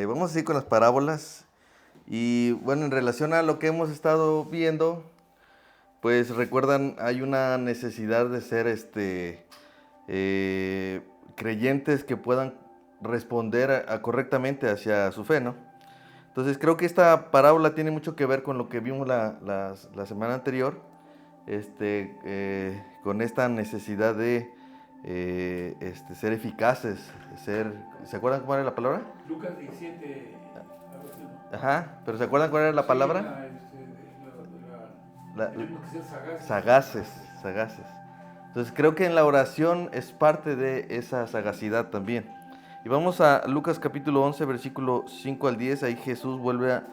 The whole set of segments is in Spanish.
Vamos a seguir con las parábolas. Y bueno, en relación a lo que hemos estado viendo, pues recuerdan, hay una necesidad de ser creyentes que puedan responder correctamente hacia su fe, ¿no? Entonces creo que esta parábola tiene mucho que ver con lo que vimos la semana anterior, con esta necesidad de ser eficaces, ¿se acuerdan cómo era la palabra? Lucas 17, algo así, ¿no? Ajá, pero ¿se acuerdan cuál era la palabra? Tenemos que ser sagaces. Sagaces. Entonces creo que en la oración es parte de esa sagacidad también. Y vamos a Lucas capítulo 11, versículo 5 al 10, ahí Jesús va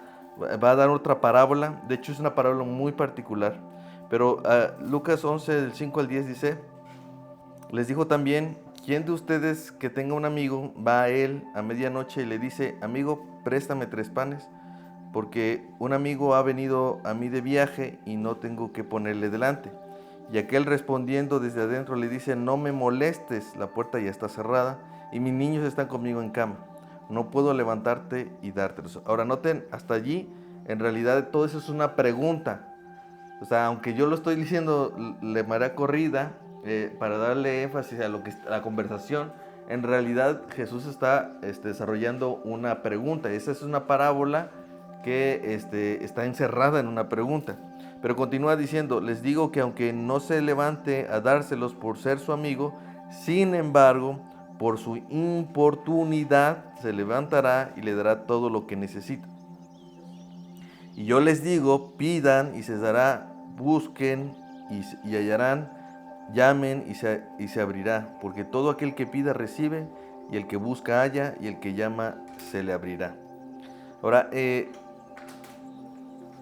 a dar otra parábola, de hecho es una parábola muy particular, pero Lucas 11, del 5 al 10 dice, les dijo también, ¿quién de ustedes que tenga un amigo va a él a medianoche y le dice, amigo, préstame 3 panes? Porque un amigo ha venido a mí de viaje y no tengo que ponerle delante. Y aquel respondiendo desde adentro le dice, no me molestes, la puerta ya está cerrada y mis niños están conmigo en cama. No puedo levantarte y dártelos. Ahora noten, hasta allí, en realidad todo eso es una pregunta. O sea, aunque yo lo estoy diciendo de manera corrida, para darle énfasis a la conversación, en realidad Jesús está desarrollando una pregunta. Esa es una parábola que está encerrada en una pregunta. Pero continúa diciendo, les digo que aunque no se levante a dárselos por ser su amigo, sin embargo, por su importunidad se levantará y le dará todo lo que necesita. Y yo les digo, pidan y se dará, busquen y hallarán, llamen y se abrirá, porque todo aquel que pida recibe, y el que busca halla, y el que llama se le abrirá. Ahora,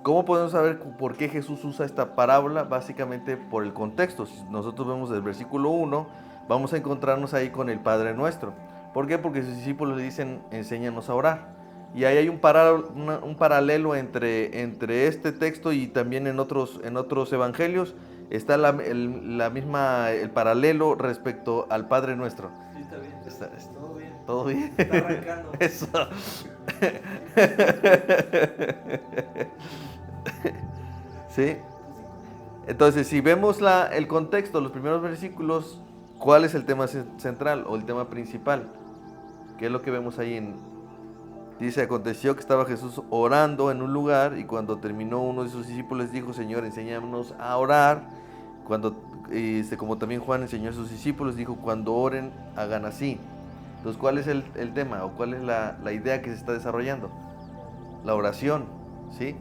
¿cómo podemos saber por qué Jesús usa esta parábola? Básicamente por el contexto. Si nosotros vemos el versículo 1, vamos a encontrarnos ahí con el Padre Nuestro. ¿Por qué? Porque sus discípulos le dicen, enséñanos a orar. Y ahí hay un paralelo entre este texto y también en otros evangelios. Está el paralelo respecto al Padre Nuestro. Sí, está bien. Todo bien. ¿Todo bien? Está arrancando. Eso. ¿Sí? Entonces, si vemos el contexto, los primeros versículos, ¿cuál es el tema central o el tema principal? ¿Qué es lo que vemos ahí? Dice, aconteció que estaba Jesús orando en un lugar y cuando terminó uno de sus discípulos dijo, Señor, enséñanos a orar. Como también Juan enseñó a sus discípulos, dijo, cuando oren, hagan así. Entonces, ¿cuál es el tema o cuál es la idea que se está desarrollando? La oración, ¿sí?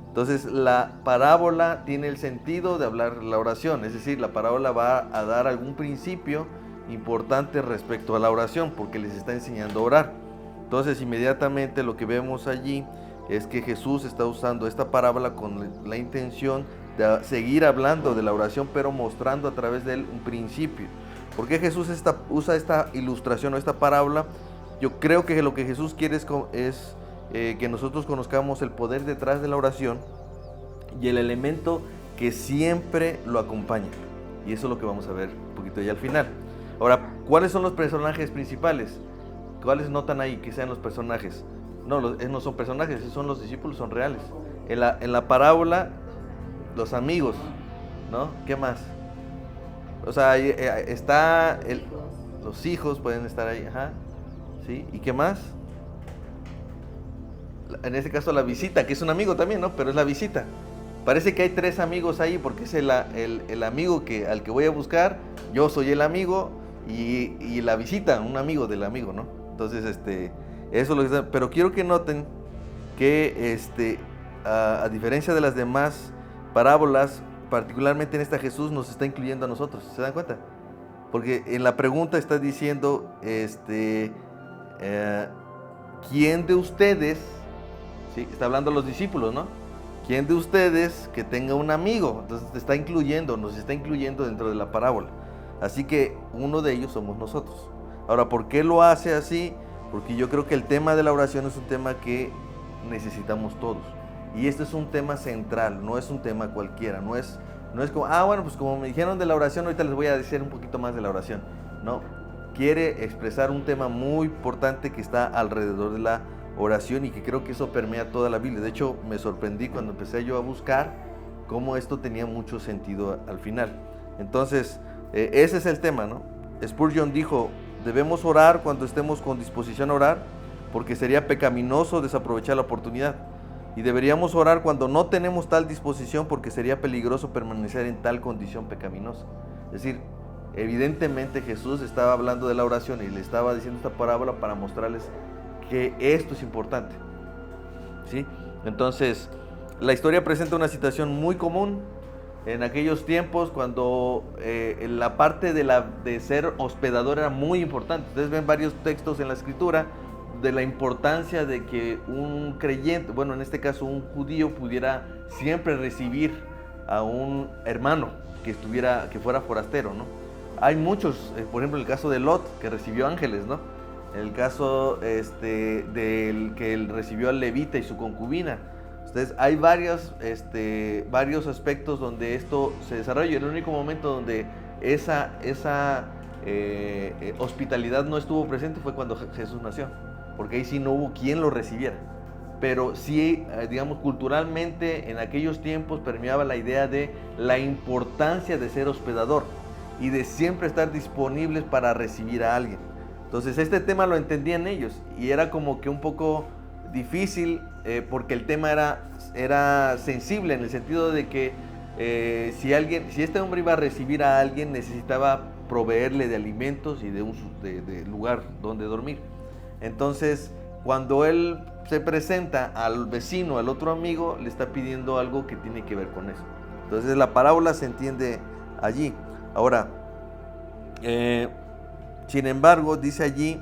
Entonces, la parábola tiene el sentido de hablar la oración, es decir, la parábola va a dar algún principio importante respecto a la oración, porque les está enseñando a orar. Entonces, inmediatamente lo que vemos allí es que Jesús está usando esta parábola con la intención de seguir hablando de la oración, pero mostrando a través de él un principio. ¿Por qué Jesús usa esta ilustración o esta parábola? Yo creo que lo que Jesús quiere es que nosotros conozcamos el poder detrás de la oración y el elemento que siempre lo acompaña. Y eso es lo que vamos a ver un poquito ya al final. Ahora, ¿cuáles son los personajes principales? ¿Cuáles notan ahí que sean los personajes? No son personajes, son los discípulos, son reales. En la parábola, los amigos, ¿no? ¿Qué más? O sea, está los hijos pueden estar ahí, ajá, ¿sí? ¿Y qué más? En este caso la visita, que es un amigo también, ¿no? Pero es la visita. Parece que hay 3 amigos ahí porque es el amigo al que voy a buscar, yo soy el amigo y la visita, un amigo del amigo, ¿no? Entonces, eso es lo que está. Pero quiero que noten que a diferencia de las demás parábolas, particularmente en esta Jesús nos está incluyendo a nosotros, ¿se dan cuenta? Porque en la pregunta está diciendo, ¿quién de ustedes, ¿sí? Está hablando a los discípulos, ¿no? ¿Quién de ustedes que tenga un amigo? Entonces nos está incluyendo dentro de la parábola. Así que uno de ellos somos nosotros. Ahora, ¿por qué lo hace así? Porque yo creo que el tema de la oración es un tema que necesitamos todos. Y este es un tema central, no es un tema cualquiera, no es como, bueno, pues como me dijeron de la oración, ahorita les voy a decir un poquito más de la oración. No, quiere expresar un tema muy importante que está alrededor de la oración y que creo que eso permea toda la Biblia. De hecho, me sorprendí cuando empecé yo a buscar cómo esto tenía mucho sentido al final. Entonces, ese es el tema, ¿no? Spurgeon dijo, debemos orar cuando estemos con disposición a orar, porque sería pecaminoso desaprovechar la oportunidad. Y deberíamos orar cuando no tenemos tal disposición, porque sería peligroso permanecer en tal condición pecaminosa. Es decir, evidentemente Jesús estaba hablando de la oración y le estaba diciendo esta parábola para mostrarles que esto es importante, ¿sí? Entonces, la historia presenta una situación muy común en aquellos tiempos cuando la parte de ser hospedador era muy importante. Ustedes ven varios textos en la Escritura de la importancia de que un creyente, bueno, en este caso un judío, pudiera siempre recibir a un hermano que fuera forastero, ¿no? Hay muchos, por ejemplo, el caso de Lot, que recibió ángeles, ¿no? El caso del que él recibió al levita y su concubina. Entonces, hay varios aspectos donde esto se desarrolla. El único momento donde esa hospitalidad no estuvo presente fue cuando Jesús nació, porque ahí sí no hubo quien lo recibiera. Pero sí, digamos, culturalmente en aquellos tiempos permeaba la idea de la importancia de ser hospedador y de siempre estar disponibles para recibir a alguien. Entonces este tema lo entendían ellos y era como que un poco difícil porque el tema era sensible en el sentido de que si este hombre iba a recibir a alguien, necesitaba proveerle de alimentos y de lugar donde dormir. Entonces, cuando él se presenta al vecino, al otro amigo, le está pidiendo algo que tiene que ver con eso. Entonces la parábola se entiende allí. Ahora, sin embargo, dice allí,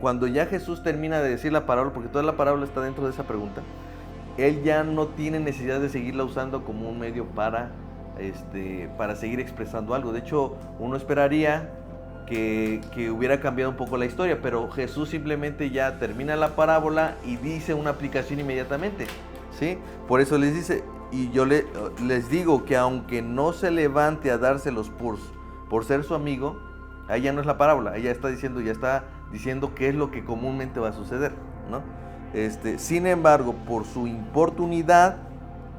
cuando ya Jesús termina de decir la parábola, porque toda la parábola está dentro de esa pregunta, él ya no tiene necesidad de seguirla usando como un medio para seguir expresando algo. De hecho, uno esperaría que hubiera cambiado un poco la historia, pero Jesús simplemente ya termina la parábola y dice una aplicación inmediatamente, ¿sí? Por eso les dice, y yo les digo que aunque no se levante a dárselos por ser su amigo, ahí ya no es la parábola, ahí ya está diciendo qué es lo que comúnmente va a suceder, ¿no? Sin embargo, por su importunidad,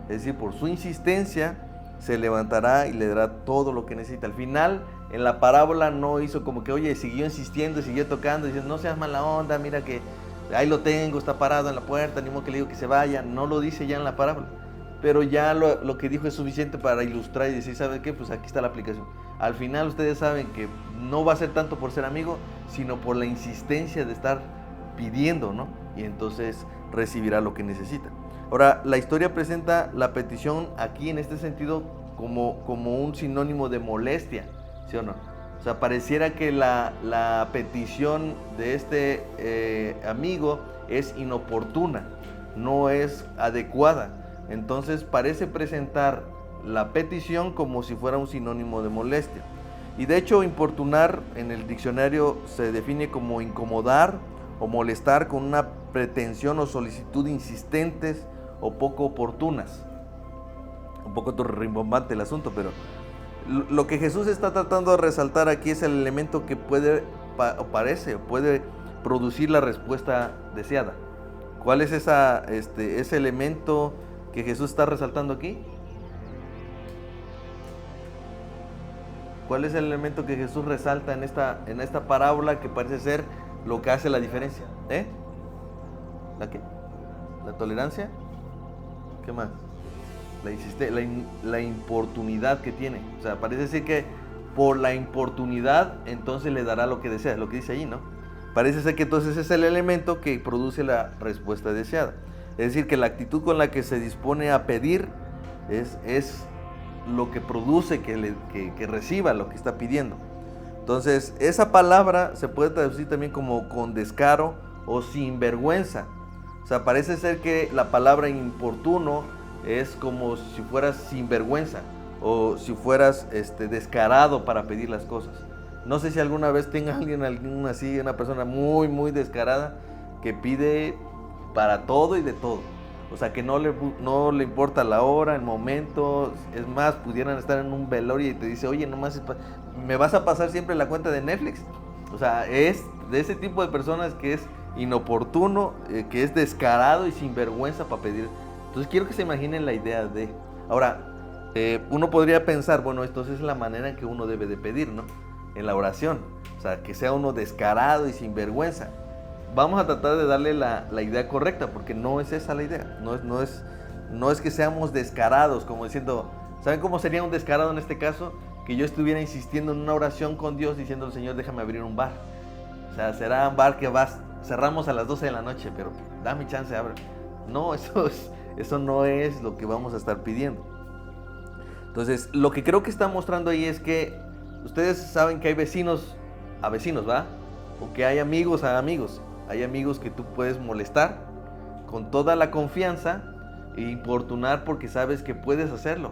es decir, por su insistencia, se levantará y le dará todo lo que necesita. Al final, en la parábola no hizo como que, oye, siguió insistiendo, siguió tocando, diciendo, no seas mala onda, mira que ahí lo tengo, está parado en la puerta, ni modo que le digo que se vaya. No lo dice ya en la parábola, pero ya lo que dijo es suficiente para ilustrar y decir, ¿sabe qué? Pues aquí está la aplicación. Al final ustedes saben que no va a ser tanto por ser amigo, sino por la insistencia de estar pidiendo, ¿no? Y entonces recibirá lo que necesita. Ahora, la historia presenta la petición aquí en este sentido como un sinónimo de molestia, ¿sí o no? O sea, pareciera que la petición de este amigo es inoportuna, no es adecuada. Entonces parece presentar la petición como si fuera un sinónimo de molestia. Y de hecho, importunar en el diccionario se define como incomodar o molestar con una pretensión o solicitud insistentes o poco oportunas. Un poco rimbombante el asunto, pero lo que Jesús está tratando de resaltar aquí es el elemento que puede producir la respuesta deseada. ¿Cuál es ese elemento que Jesús está resaltando aquí? ¿Cuál es el elemento que Jesús resalta en esta parábola que parece ser lo que hace la diferencia? ¿La qué? ¿La tolerancia? ¿Qué más? La importunidad que tiene. O sea, parece ser que por la importunidad entonces le dará lo que desea, lo que dice allí, ¿no? Parece ser que entonces es el elemento que produce la respuesta deseada. Es decir, que la actitud con la que se dispone a pedir es lo que produce que reciba lo que está pidiendo. Entonces, esa palabra se puede traducir también como con descaro o sinvergüenza. O sea, parece ser que la palabra importuno es como si fueras sinvergüenza o si fueras descarado para pedir las cosas. No sé si alguna vez tenga alguien así, una persona muy, muy descarada que pide para todo y de todo. O sea, que no le importa la hora, el momento. Es más, pudieran estar en un velorio y te dice, oye, nomás, ¿me vas a pasar siempre la cuenta de Netflix? O sea, es de ese tipo de personas que es inoportuno, que es descarado y sinvergüenza para pedir. Entonces quiero que se imaginen la idea de... Ahora, uno podría pensar, bueno, entonces es la manera en que uno debe de pedir, ¿no? En la oración. O sea, que sea uno descarado y sinvergüenza. Vamos a tratar de darle la idea correcta, porque no es esa la idea. No es que seamos descarados, como diciendo, ¿saben cómo sería un descarado en este caso? Que yo estuviera insistiendo en una oración con Dios diciendo al Señor, déjame abrir un bar. O sea, será un bar que cerramos a las 12 de la noche, pero dame chance, abre. No, eso no es lo que vamos a estar pidiendo. Entonces, lo que creo que está mostrando ahí es que ustedes saben que hay vecinos a vecinos, ¿va? O que hay amigos a amigos. Hay amigos que tú puedes molestar con toda la confianza e importunar porque sabes que puedes hacerlo,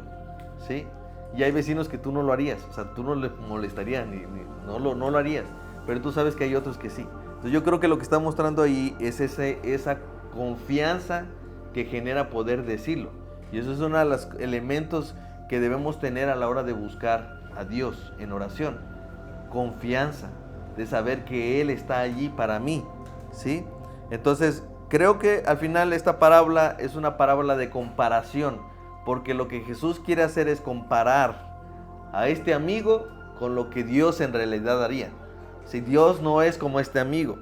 ¿sí? Y hay vecinos que tú no lo harías, o sea, tú no le molestarías, no lo harías, pero tú sabes que hay otros que sí. Entonces yo creo que lo que está mostrando ahí es esa confianza que genera poder decirlo. Y eso es uno de los elementos que debemos tener a la hora de buscar a Dios en oración. Confianza, de saber que Él está allí para mí, ¿sí? Entonces, creo que al final esta parábola es una parábola de comparación, porque lo que Jesús quiere hacer es comparar a este amigo con lo que Dios en realidad haría. Si Dios no es como este amigo.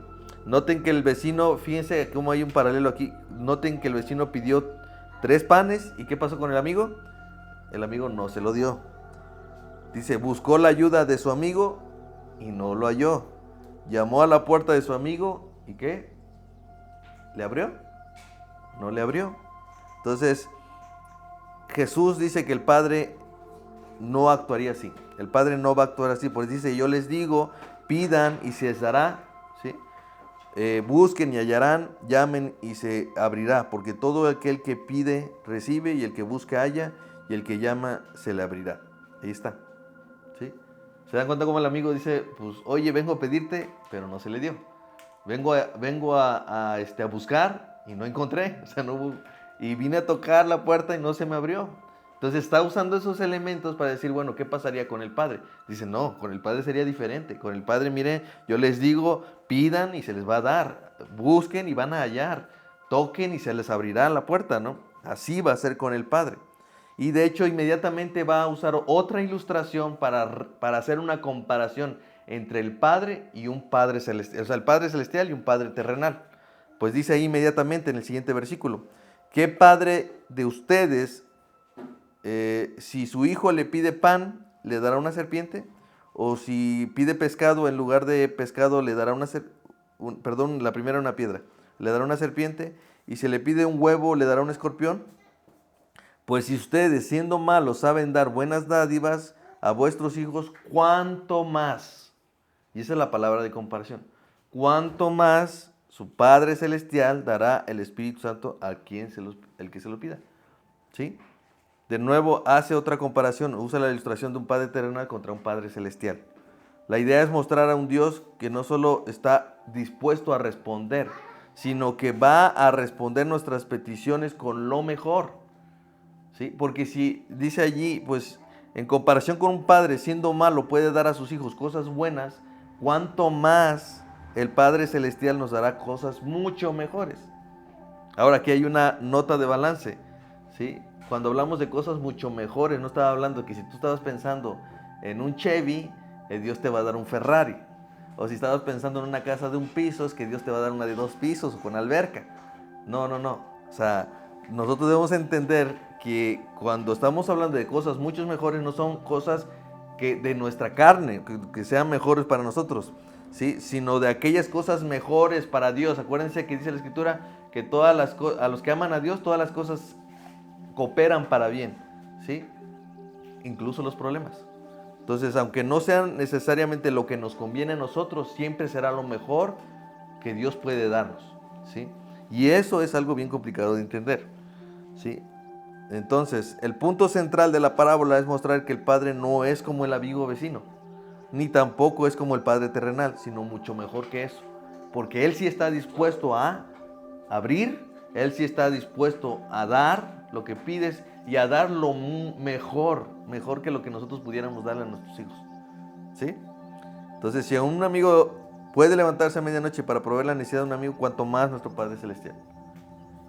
Noten que el vecino, fíjense cómo hay un paralelo aquí, noten que el vecino pidió 3 panes, ¿y qué pasó con el amigo? El amigo no se lo dio. Dice, buscó la ayuda de su amigo y no lo halló. Llamó a la puerta de su amigo, ¿y qué? ¿Le abrió? No le abrió. Entonces, Jesús dice que el Padre no actuaría así. El Padre no va a actuar así, porque dice, yo les digo, pidan y se les dará, ¿sí? Busquen y hallarán, llamen y se abrirá, porque todo aquel que pide recibe, y el que busca halla, y el que llama se le abrirá. Ahí está, ¿sí? ¿Se dan cuenta cómo el amigo dice, pues oye, vengo a pedirte, pero no se le dio? Vengo a buscar y no encontré, o sea, no hubo, y vine a tocar la puerta y no se me abrió. Entonces está usando esos elementos para decir, bueno, ¿qué pasaría con el Padre? Dice, no, con el Padre sería diferente. Con el Padre, miren, yo les digo, pidan y se les va a dar. Busquen y van a hallar. Toquen y se les abrirá la puerta, ¿no? Así va a ser con el Padre. Y de hecho, inmediatamente va a usar otra ilustración para hacer una comparación entre el Padre y un Padre celestial. O sea, el Padre celestial y un Padre terrenal. Pues dice ahí inmediatamente en el siguiente versículo, ¿qué padre de ustedes, si su hijo le pide pan, le dará una serpiente? O si pide pescado, en lugar de pescado le dará la primera una piedra, le dará una serpiente. Y si le pide un huevo, le dará un escorpión. Pues si ustedes, siendo malos, saben dar buenas dádivas a vuestros hijos, ¿cuánto más? Y esa es la palabra de comparación. ¿Cuánto más su Padre Celestial dará el Espíritu Santo a el que se lo pida? ¿Sí? De nuevo hace otra comparación, usa la ilustración de un Padre terrenal contra un Padre celestial. La idea es mostrar a un Dios que no solo está dispuesto a responder, sino que va a responder nuestras peticiones con lo mejor. ¿Sí? Porque si dice allí, pues en comparación con un padre siendo malo puede dar a sus hijos cosas buenas, ¿cuánto más el Padre Celestial nos dará cosas mucho mejores? Ahora aquí hay una nota de balance, ¿sí? Cuando hablamos de cosas mucho mejores, no estaba hablando que si tú estabas pensando en un Chevy, Dios te va a dar un Ferrari. O si estabas pensando en una casa de 1 piso, es que Dios te va a dar una de 2 pisos o con alberca. No. O sea, nosotros debemos entender que cuando estamos hablando de cosas mucho mejores, no son cosas que de nuestra carne, que sean mejores para nosotros, ¿sí? Sino de aquellas cosas mejores para Dios. Acuérdense que dice la Escritura que a los que aman a Dios, todas las cosas cooperan para bien, ¿sí? Incluso los problemas. Entonces, aunque no sean necesariamente lo que nos conviene a nosotros, siempre será lo mejor que Dios puede darnos, ¿sí? Y eso es algo bien complicado de entender, ¿sí? Entonces, el punto central de la parábola es mostrar que el Padre no es como el amigo vecino, ni tampoco es como el Padre terrenal, sino mucho mejor que eso. Porque Él sí está dispuesto a abrir, Él sí está dispuesto a dar lo que pides y a dar lo mejor que lo que nosotros pudiéramos darle a nuestros hijos, ¿sí? Entonces, si a un amigo puede levantarse a medianoche para proveer la necesidad de un amigo, cuanto más nuestro Padre Celestial.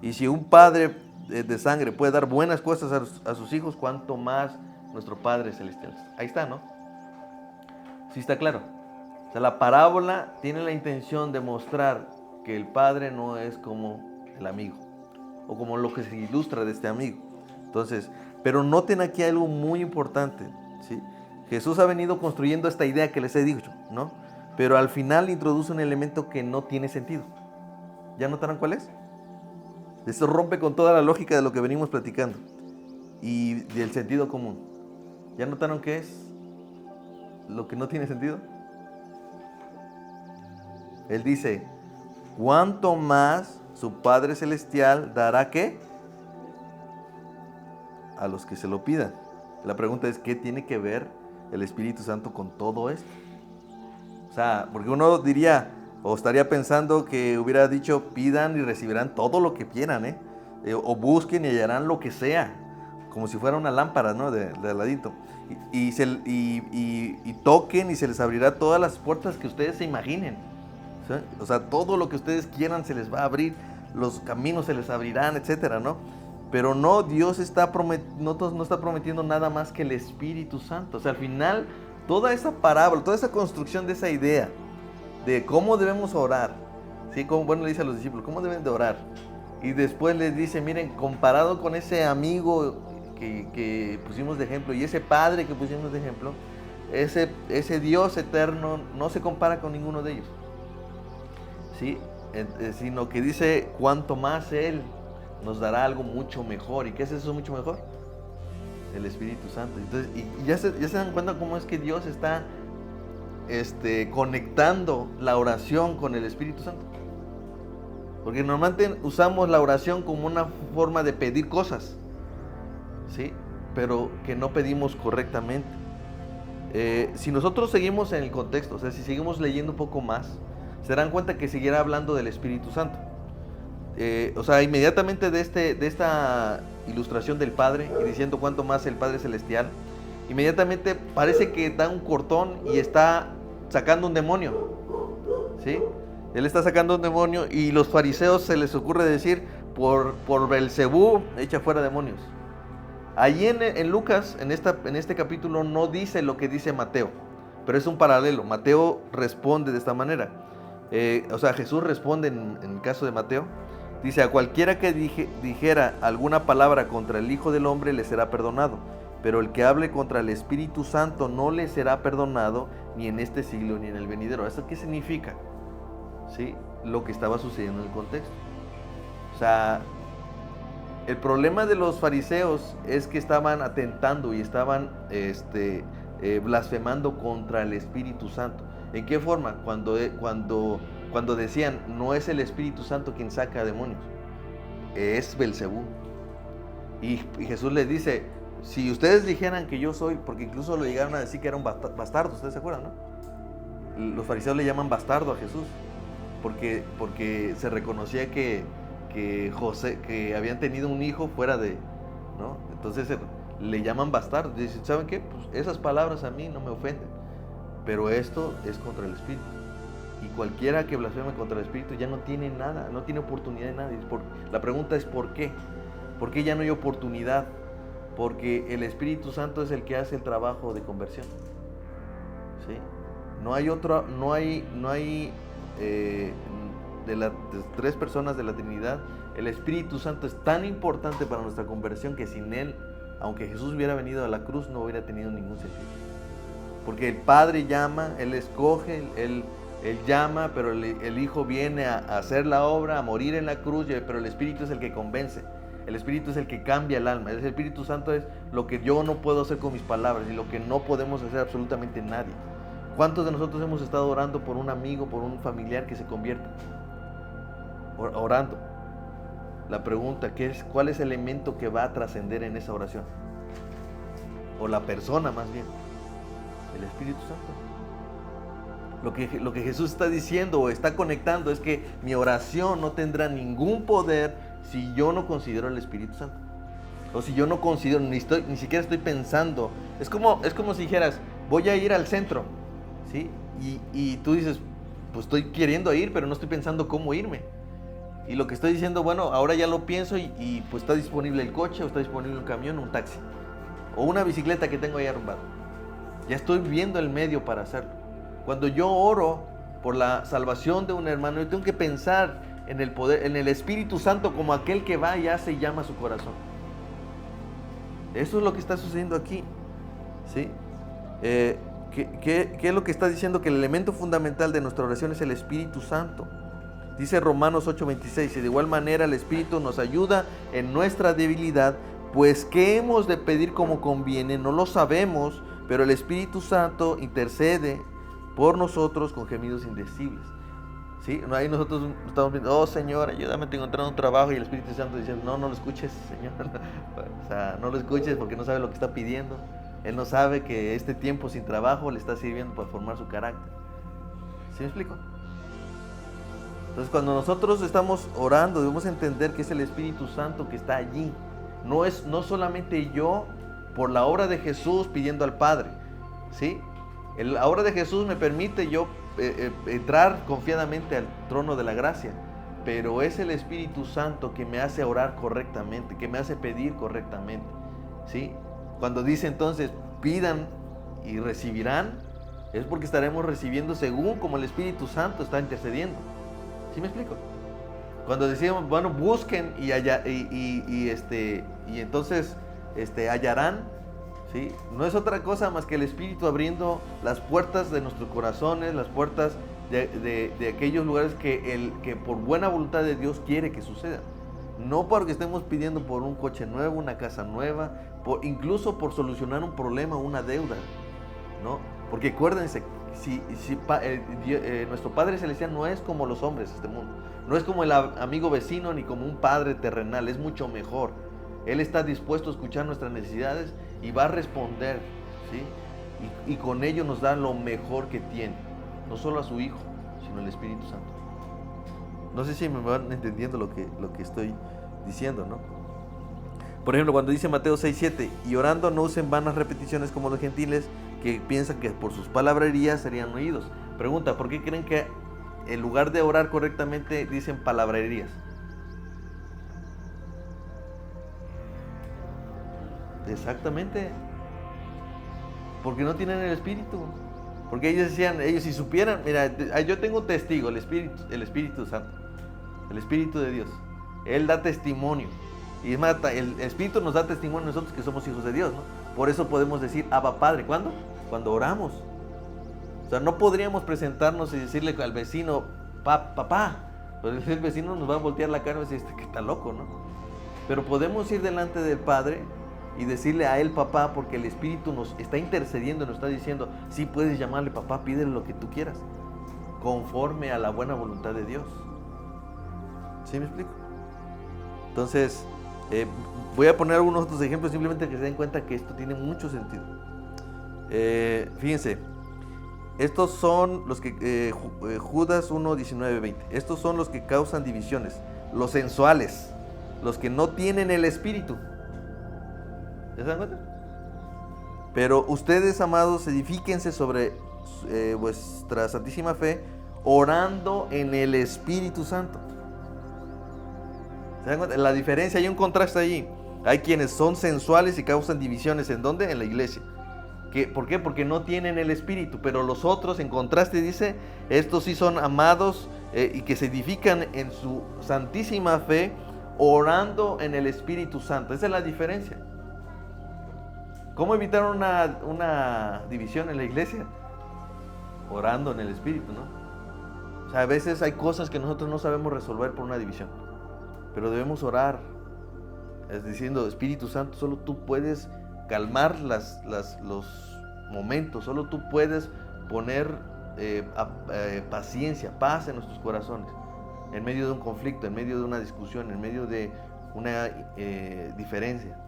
Y si un padre de sangre puede dar buenas cosas a sus hijos, cuanto más nuestro Padre Celestial. Ahí está, ¿no? Sí está claro. O sea, la parábola tiene la intención de mostrar que el Padre no es como el amigo, o como lo que se ilustra de este amigo. Entonces, pero noten aquí algo muy importante, ¿sí? Jesús ha venido construyendo esta idea que les he dicho, ¿no? Pero al final introduce un elemento que no tiene sentido. ¿Ya notaron cuál es? Esto rompe con toda la lógica de lo que venimos platicando y del sentido común. ¿Ya notaron qué es lo que no tiene sentido? Él dice, ¿cuánto más su Padre Celestial dará qué? A los que se lo pidan. La pregunta es, ¿qué tiene que ver el Espíritu Santo con todo esto? O sea, porque uno diría, o estaría pensando que hubiera dicho, pidan y recibirán todo lo que quieran, o busquen y hallarán lo que sea, como si fuera una lámpara, ¿no? de ladito. Y toquen y se les abrirá todas las puertas que ustedes se imaginen. ¿Sí? O sea, todo lo que ustedes quieran se les va a abrir, los caminos se les abrirán, etcétera, ¿no? Pero no, Dios no está prometiendo nada más que el Espíritu Santo. O sea, al final, toda esa parábola, toda esa construcción de esa idea de cómo debemos orar, ¿sí? Bueno, le dice a los discípulos, ¿cómo deben de orar? Y después les dice, miren, comparado con ese amigo que pusimos de ejemplo y ese Padre que pusimos de ejemplo, ese Dios eterno no se compara con ninguno de ellos, ¿sí? Sino que dice, cuanto más Él nos dará algo mucho mejor. ¿Y qué es eso mucho mejor? El Espíritu Santo. Entonces, y ya se dan cuenta cómo es que Dios está conectando la oración con el Espíritu Santo. Porque normalmente usamos la oración como una forma de pedir cosas, ¿sí? Pero que no pedimos correctamente. Si nosotros seguimos en el contexto, o sea, si seguimos leyendo un poco más, se darán cuenta que seguirá hablando del Espíritu Santo. O sea, inmediatamente de esta ilustración del Padre y diciendo cuánto más el Padre Celestial, inmediatamente parece que da un cortón y está sacando un demonio, ¿sí? Él está sacando un demonio y los fariseos se les ocurre decir, por Belcebú echa fuera demonios. Allí en Lucas, en este capítulo, no dice lo que dice Mateo, pero es un paralelo. Mateo responde de esta manera. O sea, Jesús responde en el caso de Mateo. Dice, a cualquiera que dijera alguna palabra contra el Hijo del Hombre le será perdonado, pero el que hable contra el Espíritu Santo no le será perdonado ni en este siglo ni en el venidero. ¿Esto qué significa? ¿Sí? Lo que estaba sucediendo en el contexto. O sea, el problema de los fariseos es que estaban atentando y estaban blasfemando contra el Espíritu Santo. ¿En qué forma? Cuando decían, no es el Espíritu Santo quien saca demonios, es Belcebú. Y Jesús les dice, si ustedes dijeran que yo soy, porque incluso lo llegaron a decir que era un bastardo, ¿ustedes se acuerdan, no? Los fariseos le llaman bastardo a Jesús, porque se reconocía que habían tenido un hijo fuera de, ¿no? Entonces le llaman bastardo. Dicen, ¿saben qué? Pues esas palabras a mí no me ofenden, pero esto es contra el Espíritu. Y cualquiera que blasfeme contra el Espíritu ya no tiene nada, no tiene oportunidad de nada. La pregunta es ¿por qué? ¿Por qué ya no hay oportunidad? Porque el Espíritu Santo es el que hace el trabajo de conversión, ¿sí? No hay de las tres personas de la Trinidad, el Espíritu Santo es tan importante para nuestra conversión que sin Él, aunque Jesús hubiera venido a la cruz, no hubiera tenido ningún sentido. Porque el Padre llama, Él escoge, Él llama, pero el Hijo viene a hacer la obra, a morir en la cruz, pero el Espíritu es el que convence. El Espíritu es el que cambia el alma. El Espíritu Santo es lo que yo no puedo hacer con mis palabras y lo que no podemos hacer absolutamente nadie. ¿Cuántos de nosotros hemos estado orando por un amigo, por un familiar que se convierta? Orando. La pregunta, ¿cuál es el elemento que va a trascender en esa oración? O la persona más bien. El Espíritu Santo. Lo que Jesús está diciendo o está conectando es que mi oración no tendrá ningún poder si yo no considero el Espíritu Santo. O si yo no considero, ni siquiera estoy pensando. Es como si dijeras, voy a ir al centro, ¿sí? Y tú dices, pues estoy queriendo ir, pero no estoy pensando cómo irme. Y lo que estoy diciendo, bueno, ahora ya lo pienso y pues está disponible el coche, o está disponible un camión, un taxi, o una bicicleta que tengo ahí arrumbada. Ya estoy viendo el medio para hacerlo. Cuando yo oro por la salvación de un hermano, yo tengo que pensar en el poder, en el Espíritu Santo como aquel que va y hace y llama a su corazón. Eso es lo que está sucediendo aquí, ¿sí? ¿Qué es lo que está diciendo? Que el elemento fundamental de nuestra oración es el Espíritu Santo. Dice Romanos 8:26, y de igual manera el Espíritu nos ayuda en nuestra debilidad, pues ¿qué hemos de pedir como conviene? No lo sabemos, pero el Espíritu Santo intercede por nosotros con gemidos indecibles. ¿Sí? Ahí nosotros estamos viendo, oh Señor, ayúdame a encontrar un trabajo, y el Espíritu Santo dice, no lo escuches, Señor. O sea, no lo escuches porque no sabe lo que está pidiendo. Él no sabe que este tiempo sin trabajo le está sirviendo para formar su carácter. ¿Sí me explico? Entonces, cuando nosotros estamos orando, debemos entender que es el Espíritu Santo que está allí. No solamente yo, por la obra de Jesús, pidiendo al Padre, ¿sí? La obra de Jesús me permite yo entrar confiadamente al trono de la gracia, pero es el Espíritu Santo que me hace orar correctamente, que me hace pedir correctamente, ¿sí? Cuando dice entonces, pidan y recibirán, es porque estaremos recibiendo según como el Espíritu Santo está intercediendo. ¿Sí me explico? Cuando decíamos, bueno, busquen y entonces hallarán, ¿sí? No es otra cosa más que el Espíritu abriendo las puertas de nuestros corazones, las puertas de aquellos lugares que por buena voluntad de Dios quiere que sucedan. No porque estemos pidiendo por un coche nuevo, una casa nueva, incluso por solucionar un problema o una deuda, ¿no? Porque acuérdense, nuestro Padre Celestial no es como los hombres de este mundo, no es como el amigo vecino ni como un padre terrenal, es mucho mejor. Él está dispuesto a escuchar nuestras necesidades y va a responder, ¿sí? Y con ello nos da lo mejor que tiene, no solo a su Hijo, sino el Espíritu Santo. No sé si me van entendiendo lo que estoy diciendo, ¿no? Por ejemplo, cuando dice Mateo 6:7, y orando no usen vanas repeticiones como los gentiles, que piensan que por sus palabrerías serían oídos. Pregunta, ¿por qué creen que en lugar de orar correctamente dicen palabrerías? Exactamente. Porque no tienen el Espíritu. Porque ellos decían, si supieran, mira, yo tengo un testigo, el Espíritu Santo, el Espíritu de Dios. Él da testimonio. Y es más, el Espíritu nos da testimonio a nosotros que somos hijos de Dios, ¿no? Por eso podemos decir Abba Padre. ¿Cuándo? Cuando oramos. O sea, no podríamos presentarnos y decirle al vecino, papá. Pues el vecino nos va a voltear la cara y decir, que está loco, ¿no? Pero podemos ir delante del Padre y decirle a él papá, porque el Espíritu nos está intercediendo, nos está diciendo, sí puedes llamarle papá, pídele lo que tú quieras, conforme a la buena voluntad de Dios. ¿Sí me explico? Entonces, voy a poner algunos otros ejemplos simplemente que se den cuenta que esto tiene mucho sentido. Fíjense, estos son los que, Judas 1, 19, 20, estos son los que causan divisiones, los sensuales, los que no tienen el Espíritu. ¿Ya se dan cuenta? Pero ustedes, amados, edifíquense sobre vuestra santísima fe, orando en el Espíritu Santo. ¿Se dan cuenta? La diferencia, hay un contraste allí. Hay quienes son sensuales y causan divisiones. ¿En dónde? En la iglesia. ¿Por qué? Porque no tienen el Espíritu. Pero los otros, en contraste, dice, estos sí son amados y que se edifican en su santísima fe, orando en el Espíritu Santo. Esa es la diferencia. ¿Cómo evitar una división en la iglesia? Orando en el Espíritu, ¿no? O sea, a veces hay cosas que nosotros no sabemos resolver por una división, pero debemos orar, es diciendo, Espíritu Santo, solo tú puedes calmar los momentos, solo tú puedes poner paciencia, paz en nuestros corazones, en medio de un conflicto, en medio de una discusión, en medio de una diferencia.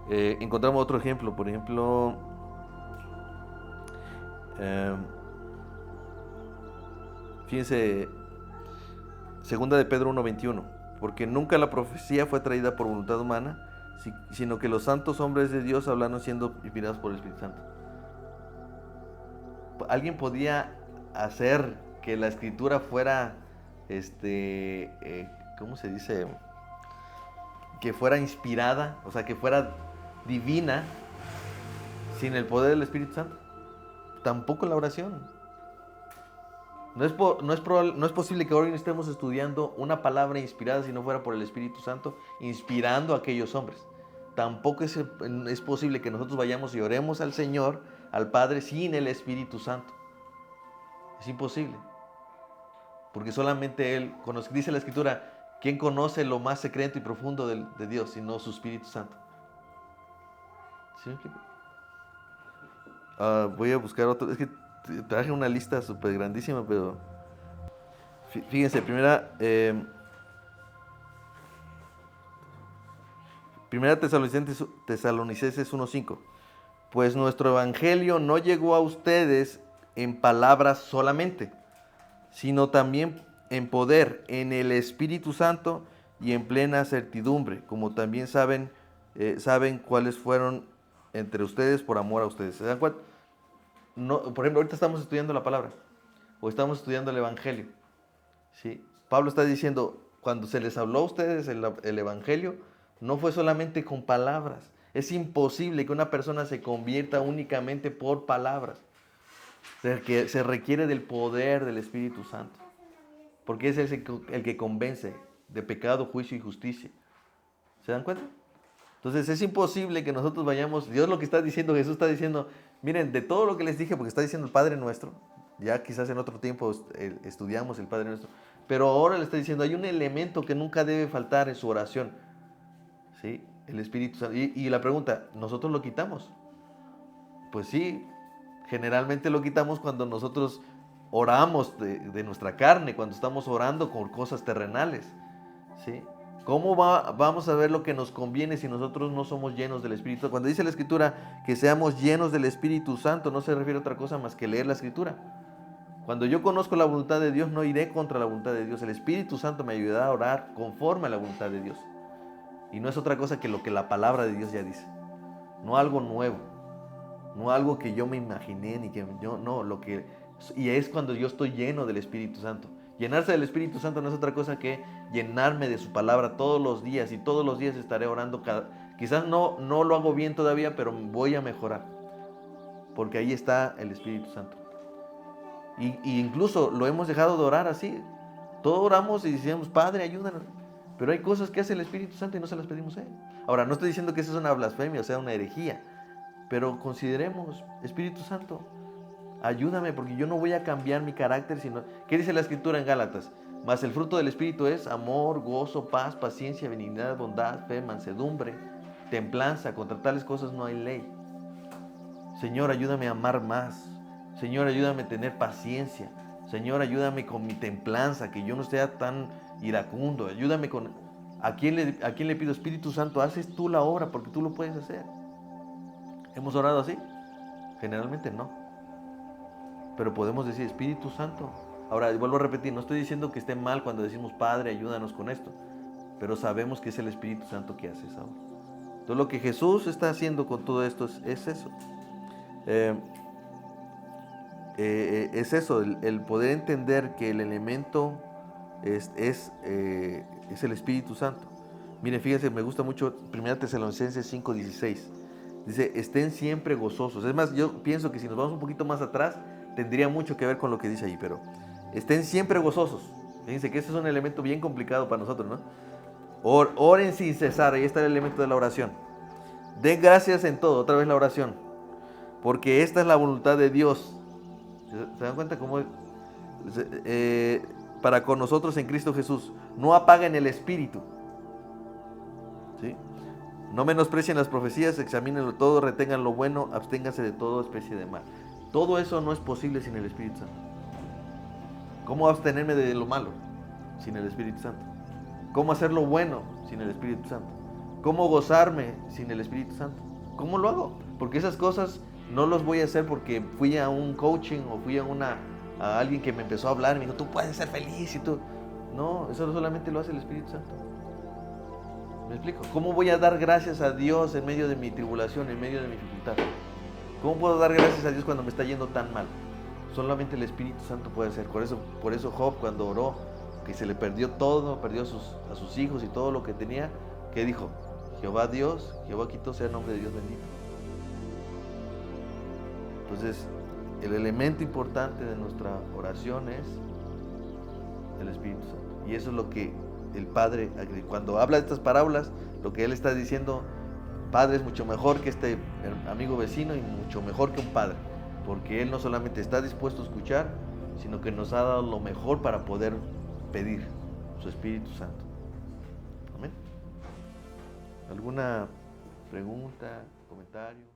Encontramos otro ejemplo, por ejemplo, fíjense, segunda de Pedro 1:21, porque nunca la profecía fue traída por voluntad humana, sino que los santos hombres de Dios hablaron siendo inspirados por el Espíritu Santo. Alguien podía hacer que la escritura fuera, ¿cómo se dice? Que fuera inspirada, o sea, que fuera divina, sin el poder del Espíritu Santo. Tampoco la oración. No es posible que hoy estemos estudiando una palabra inspirada si no fuera por el Espíritu Santo, inspirando a aquellos hombres. Tampoco es posible que nosotros vayamos y oremos al Señor, al Padre, sin el Espíritu Santo. Es imposible. Porque solamente Él conoce. Dice la Escritura, ¿quién conoce lo más secreto y profundo de Dios, sino su Espíritu Santo? ¿Sí me explico? Voy a buscar otro. Es que traje una lista súper grandísima, pero fíjense, primera Tesalonicenses 1:5. Pues nuestro evangelio no llegó a ustedes en palabras solamente, sino también en poder, en el Espíritu Santo y en plena certidumbre, como también saben cuáles fueron entre ustedes por amor a ustedes. ¿Se dan cuenta? No, por ejemplo, ahorita estamos estudiando la palabra o estamos estudiando el evangelio, ¿sí? Pablo está diciendo, cuando se les habló a ustedes el evangelio, no fue solamente con palabras. Es imposible que una persona se convierta únicamente por palabras. Se requiere del poder del Espíritu Santo, porque es el que convence de pecado, juicio y justicia. ¿Se dan cuenta? Entonces es imposible que nosotros vayamos, Dios lo que está diciendo, Jesús está diciendo, miren, de todo lo que les dije, porque está diciendo el Padre Nuestro, ya quizás en otro tiempo estudiamos el Padre Nuestro, pero ahora le está diciendo, hay un elemento que nunca debe faltar en su oración, ¿sí? El Espíritu Santo. Y la pregunta, ¿nosotros lo quitamos? Pues sí, generalmente lo quitamos cuando nosotros oramos de nuestra carne, cuando estamos orando con cosas terrenales, ¿sí? ¿Cómo vamos a ver lo que nos conviene si nosotros no somos llenos del Espíritu? Cuando dice la Escritura que seamos llenos del Espíritu Santo, no se refiere a otra cosa más que leer la Escritura. Cuando yo conozco la voluntad de Dios, no iré contra la voluntad de Dios. El Espíritu Santo me ayudará a orar conforme a la voluntad de Dios. Y no es otra cosa que lo que la palabra de Dios ya dice. No algo nuevo, no algo que yo me imaginé, ni que yo, no, y es cuando yo estoy lleno del Espíritu Santo. Llenarse del Espíritu Santo no es otra cosa que llenarme de su palabra todos los días, y todos los días estaré orando. Quizás no lo hago bien todavía, pero voy a mejorar, porque ahí está el Espíritu Santo. Y incluso lo hemos dejado de orar así. Todos oramos y decimos, Padre, ayúdanos. Pero hay cosas que hace el Espíritu Santo y no se las pedimos a Él. Ahora, no estoy diciendo que eso es una blasfemia, o sea, una herejía, pero consideremos, Espíritu Santo, ayúdame, porque yo no voy a cambiar mi carácter, sino... ¿Qué dice la Escritura en Gálatas? Mas el fruto del Espíritu es amor, gozo, paz, paciencia, benignidad, bondad, fe, mansedumbre, templanza. Contra tales cosas no hay ley. Señor, ayúdame a amar más. Señor, ayúdame a tener paciencia. Señor, ayúdame con mi templanza, que yo no sea tan iracundo. Ayúdame con... ¿A quién le pido? Espíritu Santo, haces tú la obra, porque tú lo puedes hacer. ¿Hemos orado así? Generalmente no. Pero podemos decir, Espíritu Santo. Ahora, vuelvo a repetir, no estoy diciendo que esté mal cuando decimos, Padre, ayúdanos con esto. Pero sabemos que es el Espíritu Santo que hace esa obra. Entonces, lo que Jesús está haciendo con todo esto es eso. Es eso, el poder entender que el elemento es el Espíritu Santo. Miren, fíjense, me gusta mucho 1 Tesalonicenses 5:16. Dice, estén siempre gozosos. Es más, yo pienso que si nos vamos un poquito más atrás, tendría mucho que ver con lo que dice ahí, pero estén siempre gozosos. Fíjense que ese es un elemento bien complicado para nosotros, ¿no? Oren sin cesar, ahí está el elemento de la oración. Den gracias en todo, otra vez la oración, porque esta es la voluntad de Dios. ¿Se dan cuenta cómo para con nosotros en Cristo Jesús? No apaguen el espíritu, ¿sí? No menosprecien las profecías, examínenlo todo, retengan lo bueno, absténganse de toda especie de mal. Todo eso no es posible sin el Espíritu Santo. ¿Cómo abstenerme de lo malo sin el Espíritu Santo? ¿Cómo hacer lo bueno sin el Espíritu Santo? ¿Cómo gozarme sin el Espíritu Santo? ¿Cómo lo hago? Porque esas cosas no los voy a hacer porque fui a un coaching o fui a alguien que me empezó a hablar y me dijo, tú puedes ser feliz y tú... No, eso solamente lo hace el Espíritu Santo. ¿Me explico? ¿Cómo voy a dar gracias a Dios en medio de mi tribulación, en medio de mi dificultad? ¿Cómo puedo dar gracias a Dios cuando me está yendo tan mal? Solamente el Espíritu Santo puede hacer. Por eso Job, cuando oró, que se le perdió todo, perdió a sus hijos y todo lo que tenía, ¿qué dijo? Jehová Dios, Jehová quitó, sea el nombre de Dios bendito. Entonces, el elemento importante de nuestra oración es el Espíritu Santo. Y eso es lo que el Padre, cuando habla de estas parábolas, lo que Él está diciendo, Padre es mucho mejor que este amigo vecino y mucho mejor que un padre, porque Él no solamente está dispuesto a escuchar, sino que nos ha dado lo mejor para poder pedir su Espíritu Santo. Amén. ¿Alguna pregunta, comentario?